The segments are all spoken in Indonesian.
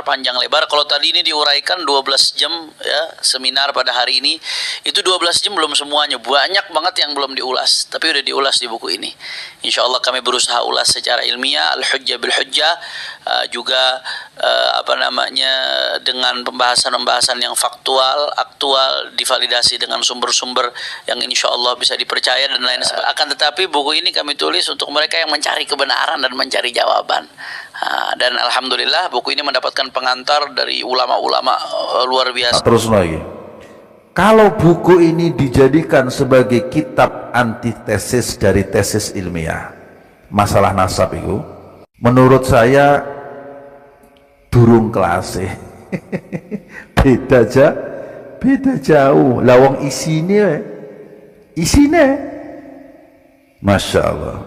panjang lebar. Kalau tadi ini diuraikan 12 jam ya seminar pada hari ini, itu 12 jam belum semuanya, banyak banget yang belum diulas, tapi udah diulas di buku ini. Insya Allah kami berusaha ulas secara ilmiah, al-hujjah bil-hujjah, juga dengan pembahasan-pembahasan yang faktual, aktual, divalidasi dengan sumber-sumber yang insya Allah bisa dipercaya dan lain sebagainya. Akan tetapi buku ini kami tulis untuk mereka yang mencari kebenaran dan mencari jawaban. Dan alhamdulillah buku ini mendapatkan pengantar dari ulama-ulama luar biasa. Terus lagi, kalau buku ini dijadikan sebagai kitab antitesis dari tesis ilmiah masalah nasab itu, menurut saya durung kelas beda jauh. Lawang isine Masya Allah,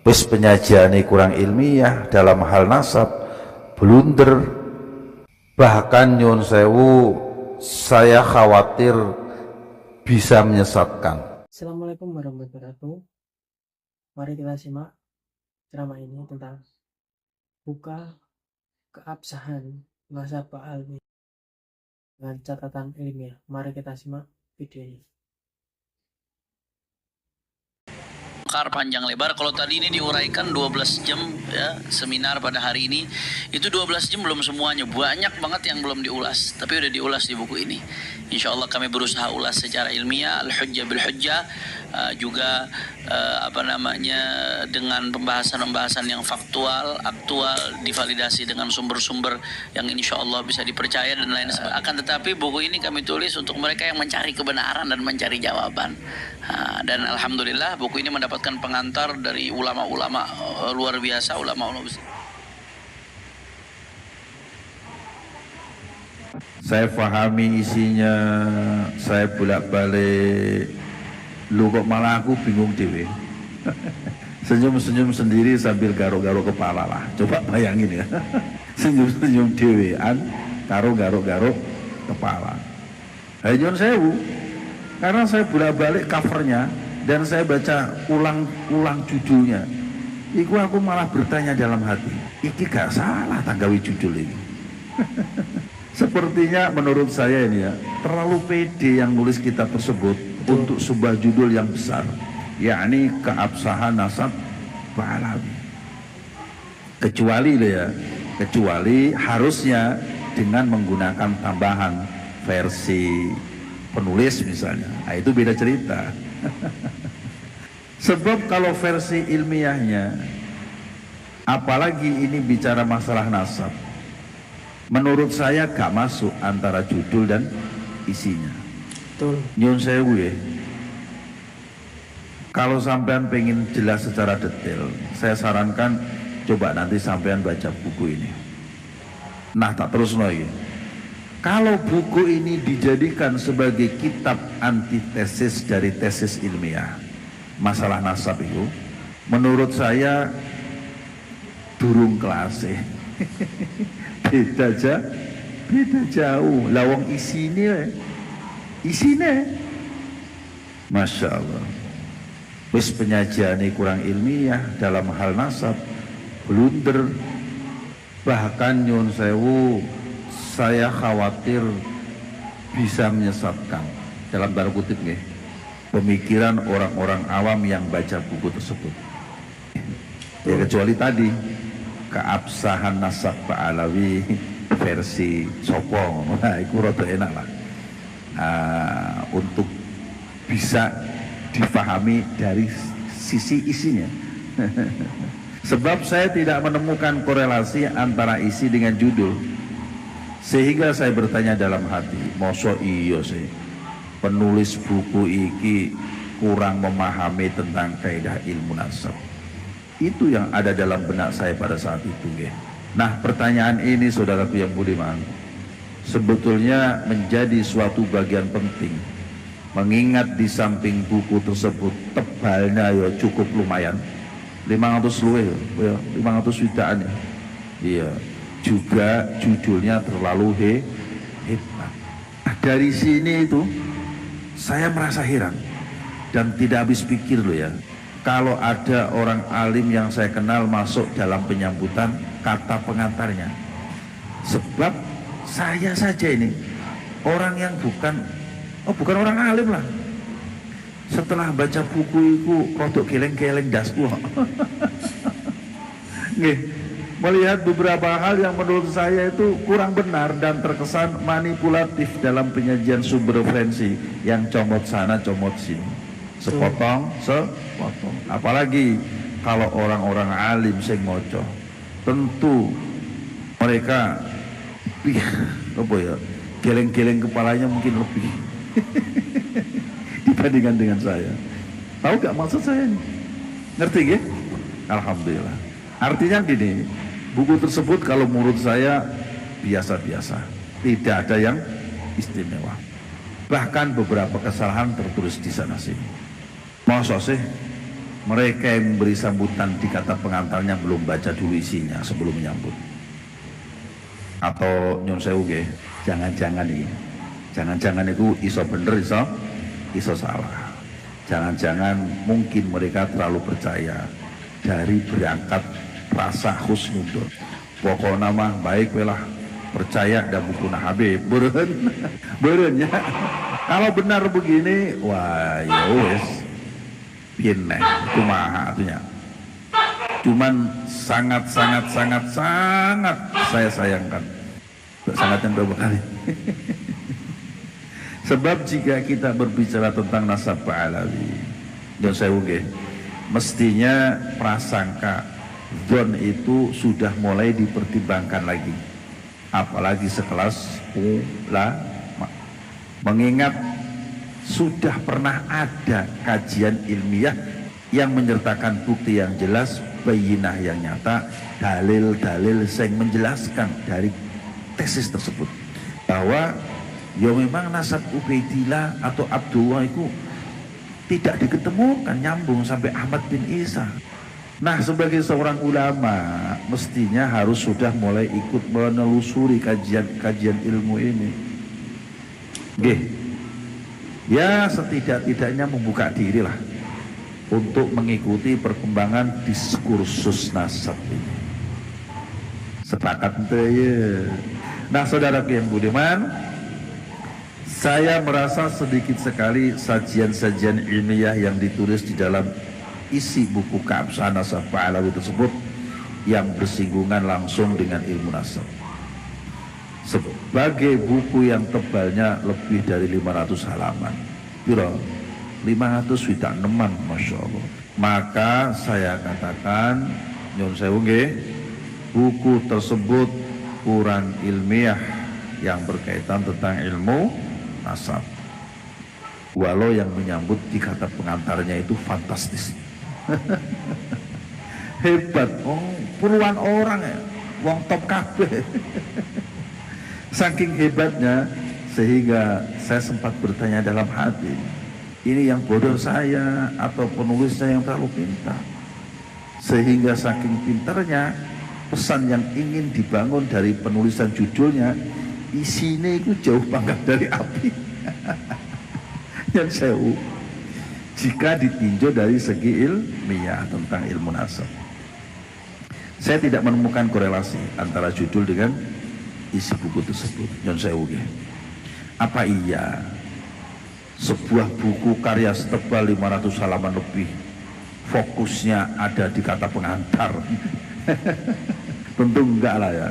wis penyajiannya kurang ilmiah dalam hal nasab, blunder. Bahkan nyun sewu, saya khawatir bisa menyesatkan. Assalamualaikum warahmatullahi wabarakatuh. Mari kita simak ceramah ini tentang buka keabsahan nasab alwi dengan catatan ilmiah. Mari kita simak videonya. Panjang lebar. Kalau tadi ini diuraikan 12 jam ya seminar pada hari ini, itu 12 jam belum semuanya, banyak banget yang belum diulas, tapi udah diulas di buku ini. Insya Allah kami berusaha ulas secara ilmiah, al-hujjah bil-hujjah, juga dengan pembahasan-pembahasan yang faktual, aktual, divalidasi dengan sumber-sumber yang insya Allah bisa dipercaya dan lain sebagainya. Akan tetapi buku ini kami tulis untuk mereka yang mencari kebenaran dan mencari jawaban. Dan alhamdulillah buku ini mendapatkan pengantar dari ulama-ulama luar biasa, ulama-ulama besar. Saya pahami isinya, saya bolak-balik. Lu kok malah aku bingung dewe. Senyum-senyum sendiri sambil garuk-garuk kepala lah. Coba bayangin ya. Senyum-senyum dewean, garuk-garuk kepala. Nyun sewu. Karena saya bolak-balik covernya dan saya baca ulang judulnya. Iku aku malah bertanya dalam hati, iki gak salah tanggawi judul ini. Sepertinya menurut saya ini ya, terlalu pede yang nulis kitab tersebut untuk sebuah judul yang besar, yakni keabsahan nasab Alawi. Kecuali harusnya dengan menggunakan tambahan versi penulis misalnya, nah, itu beda cerita. Sebab kalau versi ilmiahnya, apalagi ini bicara masalah nasab, menurut saya gak masuk antara judul dan isinya. Betul. Nyun sewu ya, kalau sampean pengen jelas secara detail, saya sarankan coba nanti sampean baca buku ini. Nah tak terus lagi, kalau buku ini dijadikan sebagai kitab antitesis dari tesis ilmiah masalah nasab itu, menurut saya durung kelas beda jauh. Lawang isine Masya Allah, wis penyajiannya kurang ilmiah dalam hal nasab, blunder. Bahkan nyun sewu, saya khawatir bisa menyesatkan, dalam tanda kutip nih, pemikiran orang-orang awam yang baca buku tersebut. Ya kecuali tadi keabsahan nasab Alawi versi sopong, nah itu rada enak lah, untuk bisa difahami dari sisi isinya. Sebab saya tidak menemukan korelasi antara isi dengan judul, sehingga saya bertanya dalam hati, mosok iya sih penulis buku iki kurang memahami tentang kaidah ilmu nasab. Itu yang ada dalam benak saya pada saat itu. Nah pertanyaan ini saudaraku yang budiman, sebetulnya menjadi suatu bagian penting, mengingat di samping buku tersebut tebalnya ya cukup lumayan, 500 luwih ya, 500 widaan ya. Iya, juga judulnya terlalu hebat. Nah, dari sini itu saya merasa heran dan tidak habis pikir loh ya, kalau ada orang alim yang saya kenal masuk dalam penyambutan kata pengantarnya. Sebab saya saja ini orang yang bukan orang alim lah. Setelah baca buku itu rodok geleng-geleng dasku. Nggih, melihat beberapa hal yang menurut saya itu kurang benar dan terkesan manipulatif dalam penyajian sumber referensi yang comot sana comot sini, sepotong. Apalagi kalau orang-orang alim sing ngoco, tentu mereka lebih apa ya, geleng-geleng kepalanya mungkin lebih dibandingkan dengan saya. Tahu gak maksud saya ini? Ngerti gak? Alhamdulillah. Artinya gini, buku tersebut kalau menurut saya biasa-biasa, tidak ada yang istimewa. Bahkan beberapa kesalahan tertulis di sana sini. Masa sih mereka yang memberi sambutan di kata pengantarnya belum baca dulu isinya sebelum menyambut? Atau nyon sewu nggih, jangan-jangan ini, jangan-jangan itu iso bener iso salah. Jangan-jangan mungkin mereka terlalu percaya dari berangkat rasa husnudon. Pokoknya mah baik welah, percaya dan buku Habib beren ya. Kalau benar begini, wah ya wes pineh itu mah artinya. Cuman sangat saya sayangkan, sangat yang berapa kali. Sebab jika kita berbicara tentang nasab Ba'alawi dan saya mestinya prasangka dzon itu sudah mulai dipertimbangkan lagi, apalagi sekelas ulama, mengingat sudah pernah ada kajian ilmiah yang menyertakan bukti yang jelas, bayinah yang nyata, dalil-dalil yang menjelaskan dari tesis tersebut bahwa ya memang nasab Ubaidillah atau Abdullah itu tidak diketemukan nyambung sampai Ahmad bin Isa. Nah, sebagai seorang ulama mestinya harus sudah mulai ikut menelusuri kajian ilmu ini. Nggih. Ya setidak-tidaknya membuka diri lah untuk mengikuti perkembangan diskursus nasab ini. Sepakat ente ya. Nah, saudara yang budiman, saya merasa sedikit sekali sajian-sajian ilmiah yang ditulis di dalam isi buku Keabsahan Nasab Ba'alawi tersebut yang bersinggungan langsung dengan ilmu nasab. Sebagai buku yang tebalnya lebih dari 500 halaman, piro 500 widak neman, Masya Allah. Maka saya katakan, nyun sewu nggih, buku tersebut kurang ilmiah yang berkaitan tentang ilmu nasab. Walau yang menyambut di kata pengantarnya itu fantastis. Hebat, puluhan orang ya, wong top kabeh. Saking hebatnya sehingga saya sempat bertanya dalam hati, ini yang bodoh saya atau penulisnya yang terlalu pintar? Sehingga saking pintarnya pesan yang ingin dibangun dari penulisan judulnya, isinya itu jauh pangkat dari api. Yang saya jika ditinjau dari segi ilmiah tentang ilmu nasab, saya tidak menemukan korelasi antara judul dengan isi buku tersebut. Yang saya apa iya sebuah buku karya setebal 500 halaman lebih fokusnya ada di kata pengantar? Tentu enggak lah ya.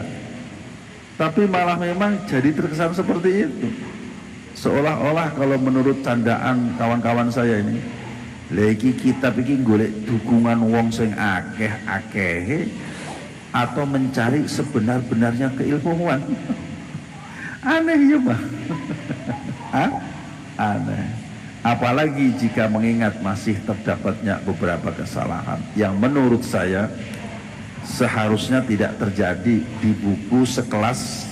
Tapi malah memang jadi terkesan seperti itu. Seolah-olah kalau menurut candaan kawan-kawan saya ini, lagi kitab iki golek dukungan wong sing akeh-akeh atau mencari sebenar-benarnya keilmuan. Aneh ya Pak. Aneh. Apalagi jika mengingat masih terdapatnya beberapa kesalahan yang menurut saya seharusnya tidak terjadi di buku sekelas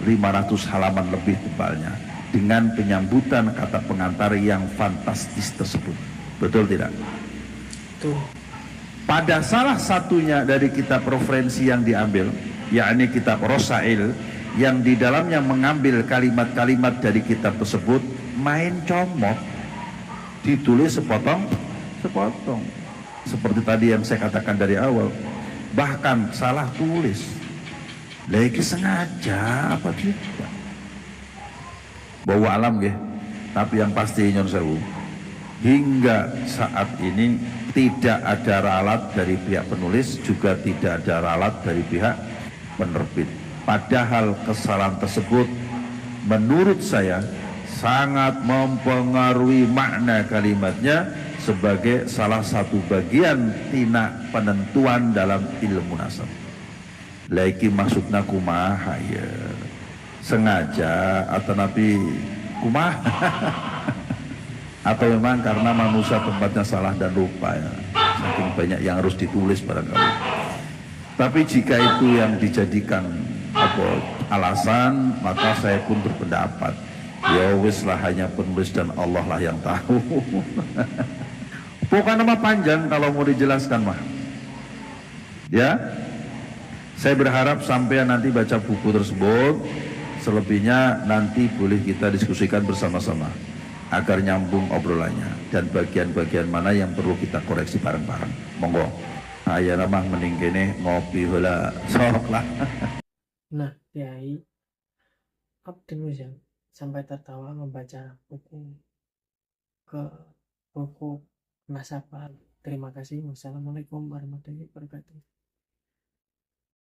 500 halaman lebih tebalnya dengan penyambutan kata pengantar yang fantastis tersebut. Betul tidak? Betul. Pada salah satunya dari kitab referensi yang diambil, yakni kitab Rosail, yang di dalamnya mengambil kalimat-kalimat dari kitab tersebut, main comot, ditulis sepotong-sepotong. Seperti tadi yang saya katakan dari awal, bahkan salah tulis. Lagi sengaja apa tidak? Bawa alam ya. Tapi yang pasti nyon sewu, hingga saat ini tidak ada ralat dari pihak penulis, juga tidak ada ralat dari pihak penerbit. Padahal kesalahan tersebut menurut saya sangat mempengaruhi makna kalimatnya sebagai salah satu bagian tina penentuan dalam ilmu nasab. Lagi maksudnya kumaha ya, sengaja atau nabi kumaha atau memang karena manusia tempatnya salah dan lupa ya, saking banyak yang harus ditulis barangkali. Tapi jika itu yang dijadikan alasan, maka saya pun berpendapat ya wis lah, hanya penulis dan Allah lah yang tahu. Bukan nama panjang kalau mau dijelaskan mah ya. Saya berharap sampai nanti baca buku tersebut, selebihnya nanti boleh kita diskusikan bersama-sama agar nyambung obrolannya dan bagian-bagian mana yang perlu kita koreksi bareng-bareng. Monggo. Aya nama mending kene ngopi heula sok lah. Nah, Kiai optimis ya sampai tertawa membaca buku nasabah. Terima kasih. Wassalamualaikum warahmatullahi wabarakatuh.